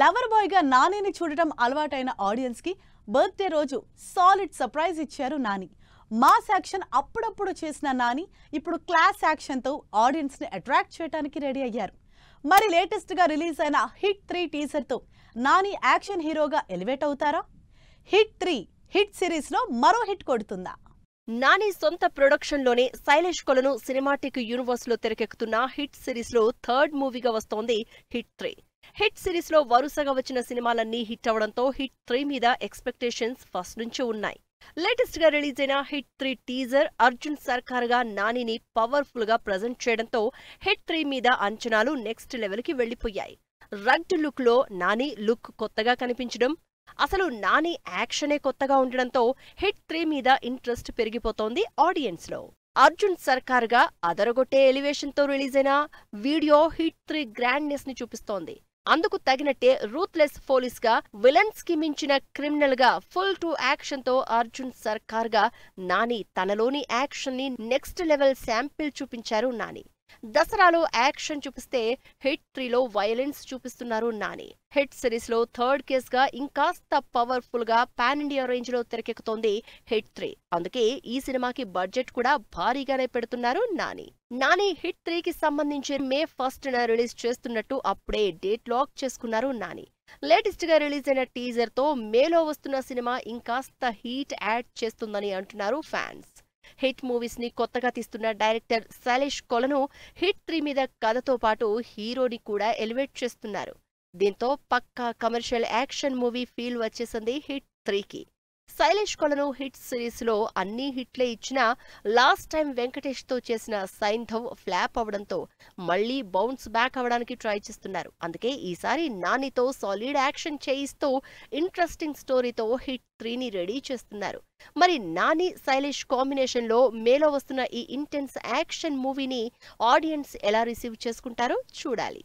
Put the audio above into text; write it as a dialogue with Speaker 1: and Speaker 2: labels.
Speaker 1: Lover boy గా నానిని చూడటం అలవాటైన ఆడియన్స్ కి బర్త్డే రోజు సాలిడ్ సర్ప్రైజ్ ఇచ్చారు నాని. మాస్ యాక్షన్ అప్పుడప్పుడు చేసిన నాని ఇప్పుడు క్లాస్ యాక్షన్ తో ఆడియన్స్ ని అట్రాక్ట్ చేయడానికి రెడీ అయ్యారు. మరి లేటెస్ట్ గా రిలీజ్ అయిన హిట్ 3 టీజర్ తో నాని యాక్షన్ హీరోగా ఎలివేట్ అవుతారా? హిట్ 3 హిట్ సిరీస్ లో మరో హిట్ కొడుతుందా?
Speaker 2: నాని సొంత ప్రొడక్షన్ లోనే శైలేష్ కొలను సినిమాటిక్ యూనివర్స్ లో తెరకెక్కుతున్న హిట్ సిరీస్ లో థర్డ్ మూవీగా వస్తోంది హిట్ 3. హిట్ సిరీస్ లో వరుసగా వచ్చిన సినిమాలన్నీ హిట్ అవడంతో హిట్ 3 మీద ఎక్స్పెక్టేషన్స్ ఫస్ట్ నుంచి ఉన్నాయి. లేటెస్ట్ గా రిలీజ్ అయిన హిట్ 3 టీజర్ అర్జున్ సర్కార్ గా నానిని పవర్ఫుల్ గా ప్రజెంట్ చేయడంతో హిట్ 3 మీద అంచనాలు నెక్స్ట్ లెవెల్ కి వెళ్లిపోయాయి. రగ్డ్ లుక్ లో నాని లుక్ కొత్తగా కనిపించడం, అసలు నాని యాక్షనే కొత్తగా ఉండడంతో హిట్ 3 మీద ఇంట్రెస్ట్ పెరిగిపోతోంది ఆడియన్స్ లో. అర్జున్ సర్కార్ గా అదరగొట్టే ఎలివేషన్ తో రిలీజ్ అయిన వీడియో హిట్ 3 గ్రాండ్నెస్ ని చూపిస్తోంది. అందుకు తగినట్టే రూత్లెస్ పోలీస్ గా, విలన్స్ కి మించిన క్రిమినల్ గా ఫుల్ టు యాక్షన్ తో అర్జున్ సర్కార్ గా నాని తనలోని యాక్షన్ ని నెక్స్ట్ లెవెల్ శాంపిల్ చూపించారు నాని. దసరాలో యాక్షన్ చూపిస్తే హిట్ 3 లో వైలెన్స్ చూపిస్తున్నారు నాని. హిట్ సిరీస్ లో థర్డ్ కేస్ గా ఇంకాస్త పవర్ఫుల్ గా పాన్ ఇండియా రేంజ్ లో తెరకెక్కుతోంది హిట్ 3. అందుకే ఈ సినిమాకి బడ్జెట్ కూడా భారీగానే పెడుతున్నారు నాని. నాని హిట్ 3 కి సంబంధించి మే 1న రిలీజ్ చేస్తున్నట్టు అప్పుడే డేట్ లాక్ చేసుకున్నారు నాని. లేటెస్ట్ గా రిలీజ్ అయిన టీజర్ తో మేలో వస్తున్న సినిమా ఇంకాస్త హీట్ యాడ్ చేస్తుందని అంటున్నారు ఫ్యాన్స్. హిట్ మూవీస్ ని కొత్తగా తీస్తున్న డైరెక్టర్ శైలేష్ కొలను హిట్ 3 మీద కథతో పాటు హీరోని కూడా ఎలివేట్ చేస్తున్నారు. దీంతో పక్కా కమర్షియల్ యాక్షన్ మూవీ ఫీల్ వచ్చేసింది హిట్ 3కి. శైలేష్ కొలను హిట్ సిరీస్ లో అన్ని హిట్లే ఇచ్చినా లాస్ట్ టైం వెంకటేష్ తో చేసిన సైంధవ్ ఫ్లాప్ అవడంతో మళ్లీ బౌన్స్ బ్యాక్ అవడానికి ట్రై చేస్తున్నారు. అందుకే ఈసారి నానితో సాలిడ్ యాక్షన్ చేయిస్తూ ఇంట్రెస్టింగ్ స్టోరీతో హిట్ 3ని రెడీ చేస్తున్నారు. మరి నాని శైలేష్ కాంబినేషన్ లో మేలో వస్తున్న ఈ ఇంటెన్స్ యాక్షన్ మూవీని ఆడియన్స్ ఎలా రిసీవ్ చేసుకుంటారో చూడాలి.